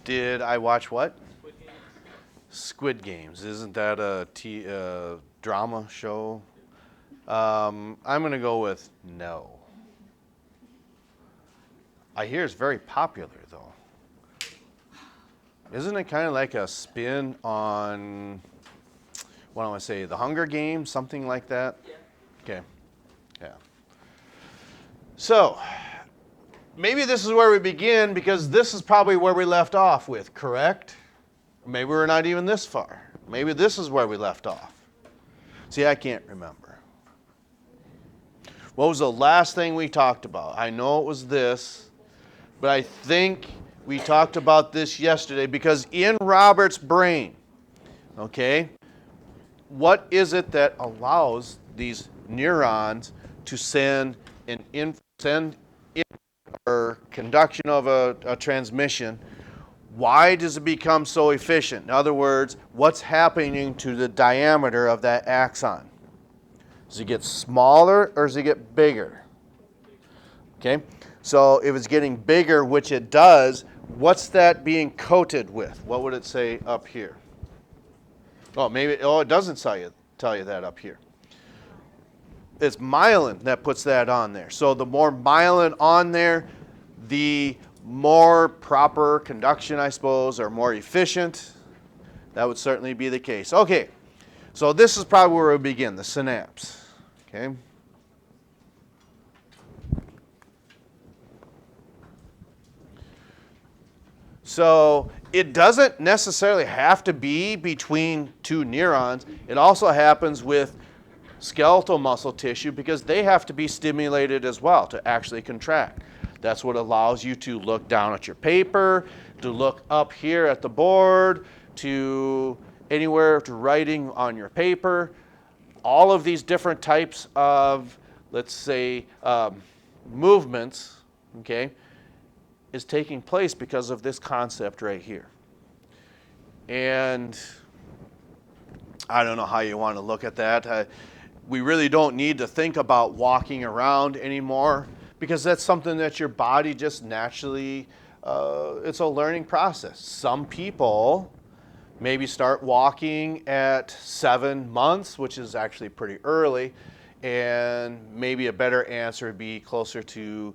Did I watch what? Squid Games. Isn't that a drama show? I'm going to go with no. I hear it's very popular, though. Isn't it kind of like a spin on, what do I want to say, The Hunger Games, something like that? Yeah. Okay, yeah. So, maybe this is where we begin because this is probably where we left off with, correct? Maybe we're not even this far. Maybe this is where we left off. See, I can't remember. What was the last thing we talked about? I know it was this, but I think we talked about this yesterday because in Robert's brain, okay, what is it that allows these neurons to send or conduction of a transmission? Why does it become so efficient? In other words, what's happening to the diameter of that axon? Does it get smaller or does it get bigger? Okay, so if it's getting bigger, which it does, what's that being coated with? What would it say up here? Oh, maybe, it doesn't tell you that up here. It's myelin that puts that on there. So the more myelin on there, the more proper conduction, I suppose, or more efficient. That would certainly be the case. Okay, so this is probably where we begin, the synapse. Okay. So it doesn't necessarily have to be between two neurons. It also happens with skeletal muscle tissue because they have to be stimulated as well to actually contract. That's what allows you to look down at your paper, to look up here at the board, to anywhere to writing on your paper. All of these different types of, let's say, movements, okay, is taking place because of this concept right here. And I don't know how you want to look at that. We really don't need to think about walking around anymore because that's something that your body just naturally, it's a learning process. Some people maybe start walking at 7 months, which is actually pretty early, and maybe a better answer would be closer to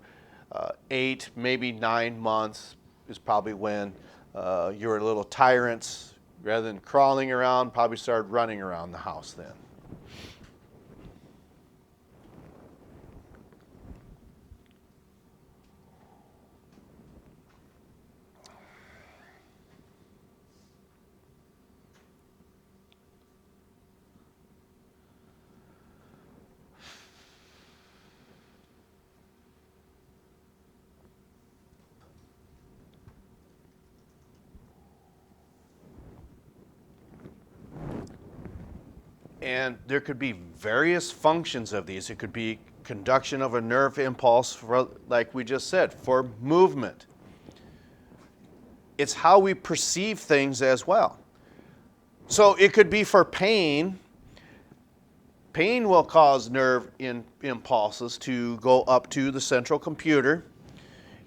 8, maybe 9 months is probably when you're little tyrants. Rather than crawling around, probably started running around the house then. And there could be various functions of these. It could be conduction of a nerve impulse, for, like we just said, for movement. It's how we perceive things as well. So it could be for pain. Pain will cause nerve impulses to go up to the central computer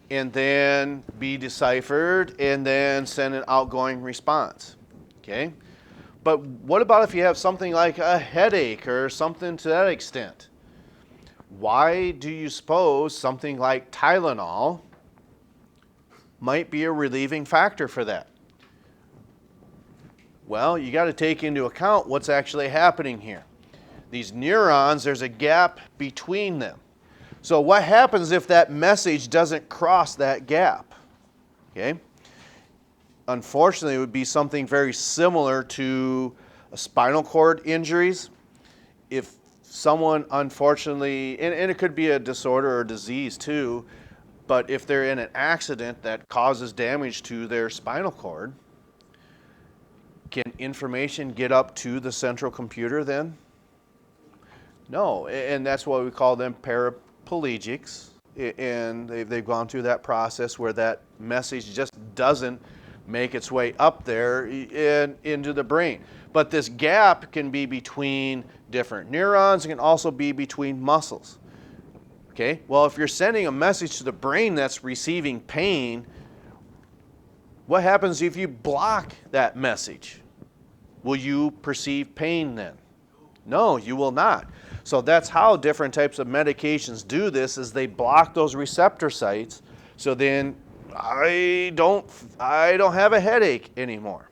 and then be deciphered and then send an outgoing response. Okay? But what about if you have something like a headache or something to that extent? Why do you suppose something like Tylenol might be a relieving factor for that? Well, you got to take into account what's actually happening here. These neurons, there's a gap between them. So what happens if that message doesn't cross that gap? Okay? Unfortunately, it would be something very similar to spinal cord injuries. If someone, unfortunately, and it could be a disorder or disease too, but if they're in an accident that causes damage to their spinal cord, can information get up to the central computer then? No, and that's why we call them paraplegics, and they've gone through that process where that message just doesn't make its way up there and into the brain. But this gap can be between different neurons. It can also be between muscles. Okay, well, if you're sending a message to the brain that's receiving pain, What happens if you block that message? Will you perceive pain then? No, you will not. So that's how different types of medications do this, is they block those receptor sites, so then I don't have a headache anymore.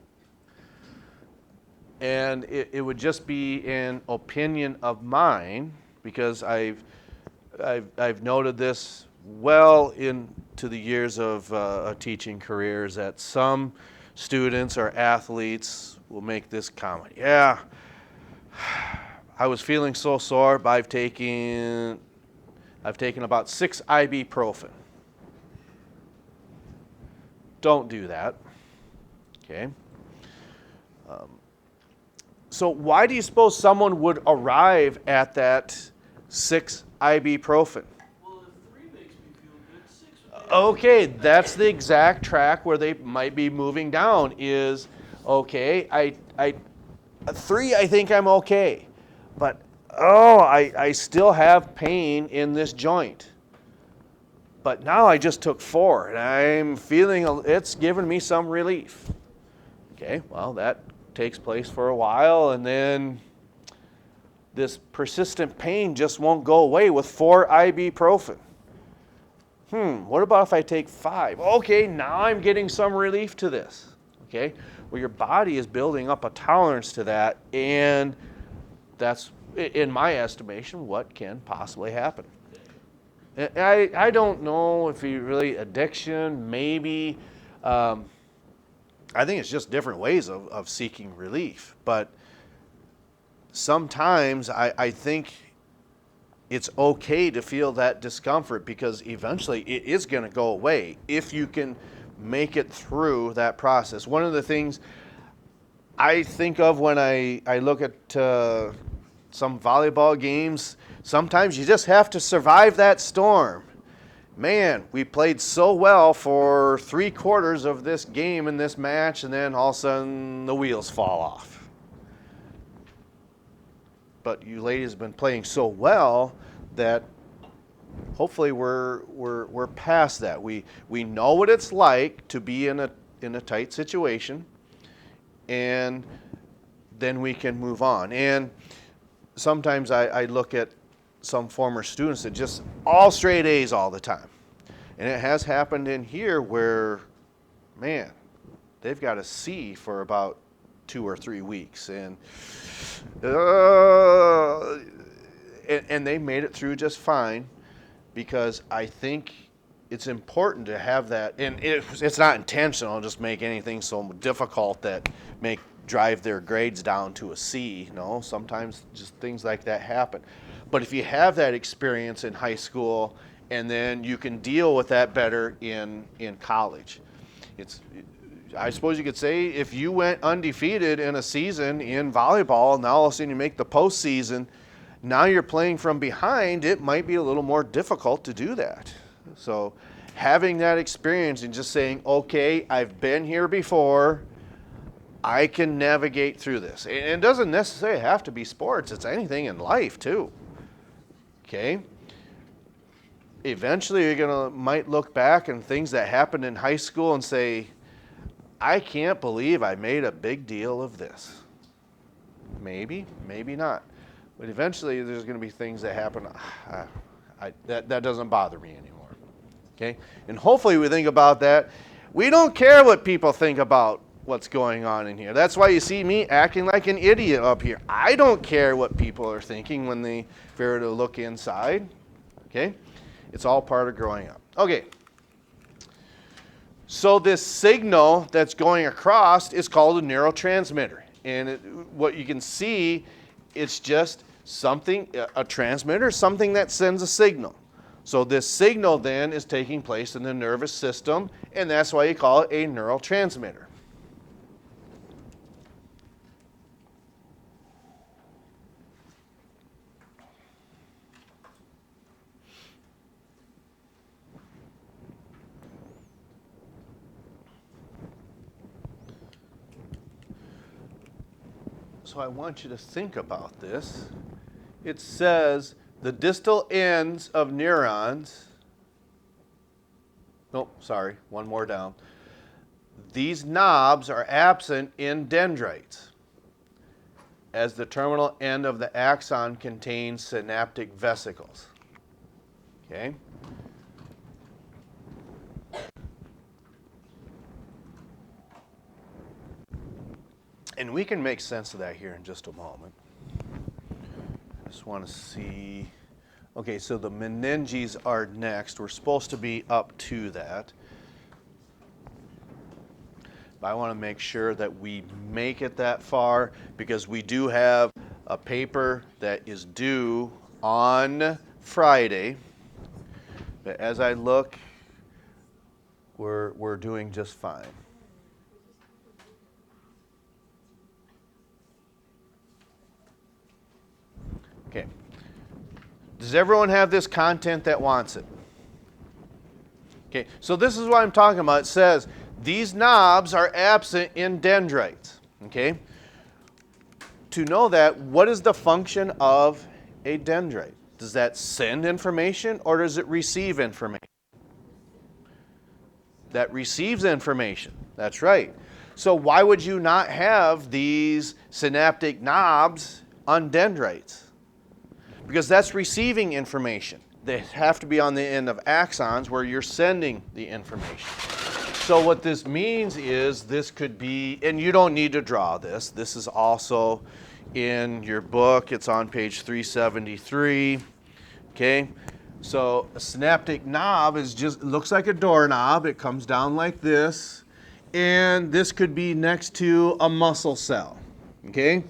And it would just be an opinion of mine, because I've noted this well into the years of a teaching career, is that some students or athletes will make this comment. Yeah, I was feeling so sore, but I've taken about 6 ibuprofen. Don't do that. Okay. So why do you suppose someone would arrive at that 6 ibuprofen? Well, if 3 makes me feel good, 6 would be Okay, that's the exact track where they might be moving down. Is okay. I 3, I think I'm okay, but I still have pain in this joint. But now I just took 4, and I'm feeling it's giving me some relief. Okay, well, that takes place for a while, and then this persistent pain just won't go away with 4 ibuprofen. What about if I take 5? Okay, now I'm getting some relief to this. Okay, well, your body is building up a tolerance to that, and that's, in my estimation, what can possibly happen. I don't know if you really addiction, maybe. I think it's just different ways of seeking relief. But sometimes I think it's okay to feel that discomfort, because eventually it is going to go away if you can make it through that process. One of the things I think of when I look at some volleyball games, sometimes you just have to survive that storm. Man, we played so well for 3/4 of this game in this match, and then all of a sudden the wheels fall off. But you ladies have been playing so well that hopefully we're past that. We know what it's like to be in a tight situation, and then we can move on. And sometimes I look at some former students that just all straight A's all the time. And it has happened in here where, man, they've got a C for about 2 or 3 weeks. And they made it through just fine, because I think it's important to have that. And it's not intentional, just make anything so difficult that drive their grades down to a C. No, sometimes just things like that happen. But if you have that experience in high school, and then you can deal with that better in college, I suppose you could say, if you went undefeated in a season in volleyball, and now all of a sudden you make the postseason, now you're playing from behind, it might be a little more difficult to do that. So having that experience and just saying, okay, I've been here before, I can navigate through this. And it doesn't necessarily have to be sports, it's anything in life too. Okay? Eventually you're might look back and things that happened in high school and say, I can't believe I made a big deal of this. Maybe, maybe not. But eventually there's going to be things that happen, that doesn't bother me anymore. Okay? And hopefully we think about that. We don't care what people think about what's going on in here. That's why you see me acting like an idiot up here. I don't care what people are thinking when they fear to look inside. Okay? It's all part of growing up. Okay. So this signal that's going across is called a neurotransmitter. And what you can see, it's just something, a transmitter, something that sends a signal. So this signal then is taking place in the nervous system, and that's why you call it a neurotransmitter. So I want you to think about this. It says the distal ends of neurons, one more down. these knobs are absent in dendrites, as the terminal end of the axon contains synaptic vesicles. Okay? And we can make sense of that here in just a moment. I just want to see. Okay, so the meninges are next. We're supposed to be up to that. But I want to make sure that we make it that far because we do have a paper that is due on Friday. But as I look, we're doing just fine. Okay. Does everyone have this content that wants it? Okay, so this is what I'm talking about. It says these knobs are absent in dendrites. Okay? To know that, what is the function of a dendrite? Does that send information or does it receive information? That receives information. That's right. So why would you not have these synaptic knobs on dendrites? Because that's receiving information. They have to be on the end of axons where you're sending the information. So what this means is this could be, and you don't need to draw this. This is also in your book. It's on page 373. Okay? So a synaptic knob is just, it looks like a doorknob. It comes down like this. And this could be next to a muscle cell. Okay?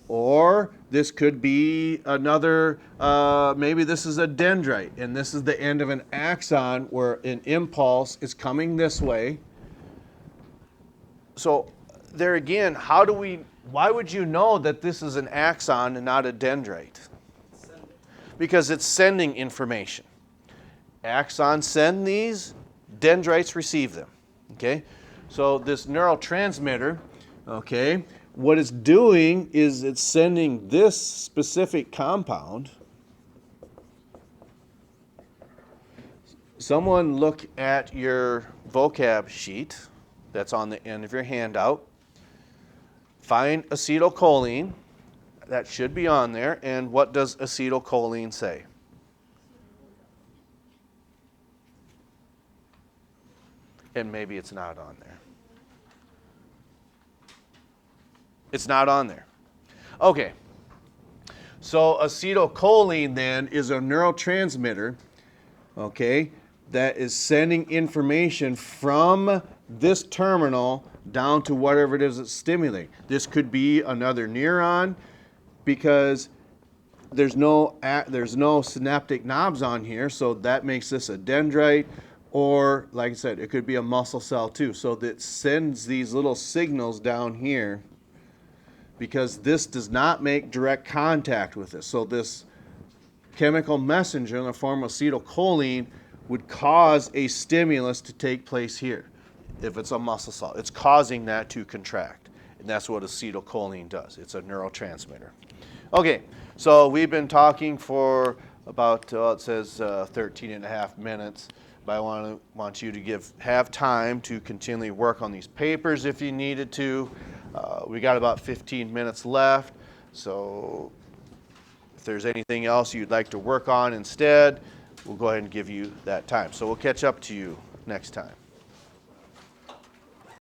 Or this could be another, maybe this is a dendrite, and this is the end of an axon where an impulse is coming this way. So there again, why would you know that this is an axon and not a dendrite? Because it's sending information. Axons send these, dendrites receive them. Okay? So this neurotransmitter, okay, what it's doing is it's sending this specific compound. Someone look at your vocab sheet that's on the end of your handout. Find acetylcholine. That should be on there. And what does acetylcholine say? And maybe it's not on there. It's not on there. Okay. So acetylcholine then is a neurotransmitter, okay, that is sending information from this terminal down to whatever it is it's stimulating. This could be another neuron because there's no synaptic knobs on here, so that makes this a dendrite. Or, like I said, it could be a muscle cell too. So that sends these little signals down here because this does not make direct contact with this. So this chemical messenger in the form of acetylcholine would cause a stimulus to take place here. If it's a muscle cell, it's causing that to contract. And that's what acetylcholine does. It's a neurotransmitter. Okay, so we've been talking for about, it says 13 and a half minutes. But I want you to have time to continually work on these papers if you needed to. We got about 15 minutes left, so if there's anything else you'd like to work on instead, we'll go ahead and give you that time. So we'll catch up to you next time.